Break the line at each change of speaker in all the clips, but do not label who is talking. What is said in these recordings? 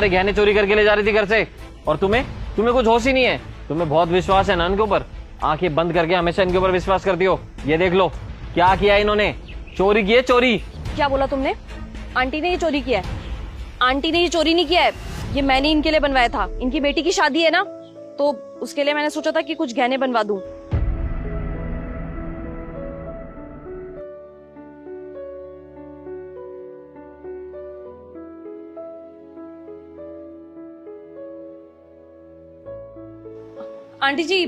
अरे गहने चोरी करके ले जा रही थी घर से, और तुम्हें तुम्हें कुछ होश ही नहीं है। तुम्हें बहुत विश्वास है ना इनके ऊपर, आंखें बंद करके हमेशा इनके ऊपर विश्वास करती हो। ये देख लो क्या किया इन्होंने, चोरी की है चोरी।
क्या बोला तुमने? आंटी ने ये चोरी किया है? आंटी ने ये चोरी नहीं किया है, ये मैंने इनके लिए बनवाया था। इनकी बेटी की शादी है ना, तो उसके लिए मैंने सोचा था कि कुछ गहने बनवा दूं। आंटी जी,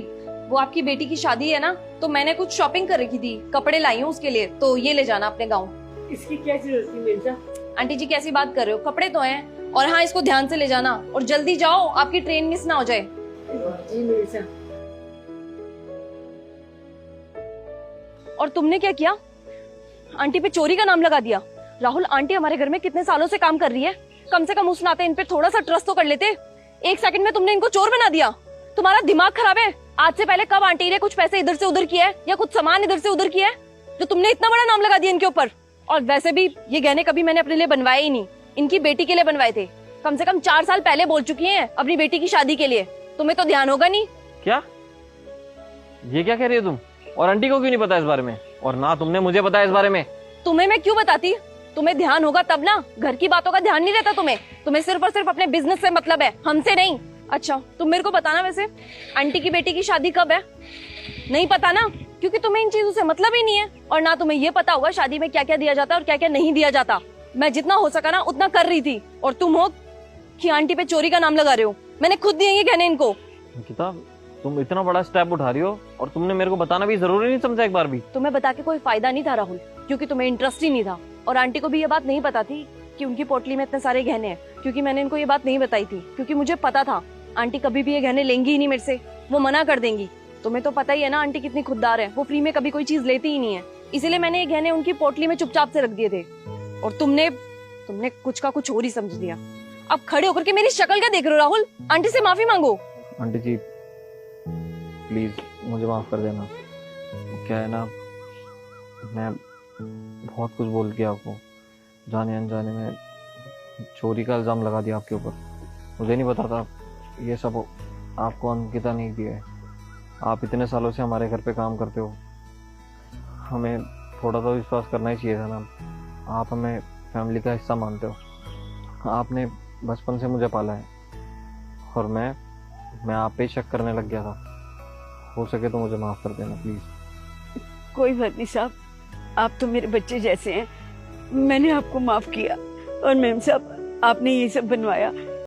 वो आपकी बेटी की शादी है ना, तो मैंने कुछ शॉपिंग कर रखी थी, कपड़े लाई हूँ उसके लिए, तो ये ले जाना अपने गाँव।
इसकी क्या जरूरत थी मिर्जा?
आंटी जी कैसी बात कर रहे हो, कपड़े तो हैं। और हाँ, इसको ध्यान से ले जाना और जल्दी जाओ, आपकी ट्रेन मिस ना हो जाए।
जी मिर्जा।
और तुमने क्या किया? आंटी पे चोरी का नाम लगा दिया। राहुल, आंटी हमारे घर में कितने सालों से काम कर रही है, कम से कम उस नाते इन पे थोड़ा सा ट्रस्ट तो कर लेते। एक सेकंड में तुमने इनको चोर बना दिया। तुम्हारा दिमाग खराब है। आज से पहले कब आंटी ने कुछ पैसे इधर से उधर किया है या कुछ सामान इधर से उधर किया है जो तुमने इतना बड़ा नाम लगा दिया इनके ऊपर? और वैसे भी ये गहने कभी मैंने अपने लिए बनवाए ही नहीं, इनकी बेटी के लिए बनवाए थे। कम से कम 4 साल पहले बोल चुकी हैं अपनी बेटी की शादी के लिए। तुम्हें तो ध्यान होगा नहीं।
क्या ये क्या कह रही हो तुम? और आंटी को क्यों नहीं पता इस बारे में, और ना तुमने मुझे बताया इस बारे में?
तुम्हें मैं क्यों बताती? तुम्हें ध्यान होगा तब ना, घर की बातों का ध्यान नहीं रहता तुम्हें सिर्फ और सिर्फ अपने बिजनेस से मतलब है, हमसे नहीं। अच्छा, तुम मेरे को बताना, वैसे आंटी की बेटी की शादी कब है? नहीं पता ना, क्योंकि तुम्हें इन चीजों से मतलब ही नहीं है। और ना तुम्हें ये पता होगा शादी में क्या क्या दिया जाता है और क्या क्या नहीं दिया जाता। मैं जितना हो सका ना उतना कर रही थी, और तुम हो कि आंटी पे चोरी का नाम लगा रहे हो। मैंने खुद दिए ये गहने इनको।
अंकिता, तुम इतना बड़ा स्टेप उठा रही हो और तुमने मेरे को बताना भी जरूरी नहीं समझा एक बार भी?
तुम्हें बता के कोई फायदा नहीं था राहुल, क्योंकि तुम्हें इंटरेस्ट ही नहीं था। और आंटी को भी ये बात नहीं पता थी कि उनकी पोटली में इतने सारे गहने हैं, क्योंकि मैंने इनको ये बात नहीं बताई थी, क्योंकि मुझे पता था आंटी कभी भी ये गहने लेंगी ही नहीं मेरे से, वो मना कर देंगी। तुम्हें तो पता ही है ना आंटी कितनी खुददार है, वो फ्री में कभी कोई चीज लेती ही नहीं है। इसीलिए मैंने ये गहने उनकी पोटली में चुपचाप से रख दिए थे, और तुमने कुछ का कुछ और ही समझ लिया। अब खड़े होकर के मेरी शक्ल क्या देख रहे हो राहुल? आंटी से माफी मांगो।
आंटी जी प्लीज मुझे माफ कर देना। क्या है ना, मैं बहुत कुछ बोल के आपको जाने अनजाने में चोरी का इल्जाम लगा दिया आपके ऊपर। मुझे नहीं पता था ये सब आपको अंकिता नहीं दिया है। आप इतने सालों से हमारे घर पे काम करते हो, हमें थोड़ा तो विश्वास करना ही चाहिए था ना। आप हमें फैमिली का हिस्सा मानते हो, आपने बचपन से मुझे पाला है, और मैं आप पे शक करने लग गया था। हो सके तो मुझे माफ कर देना प्लीज।
कोई बात नहीं साहब, आप तो मेरे बच्चे जैसे हैं। मैंने आपको माफ किया, और मैम साहब आपने ये सब बनवाया,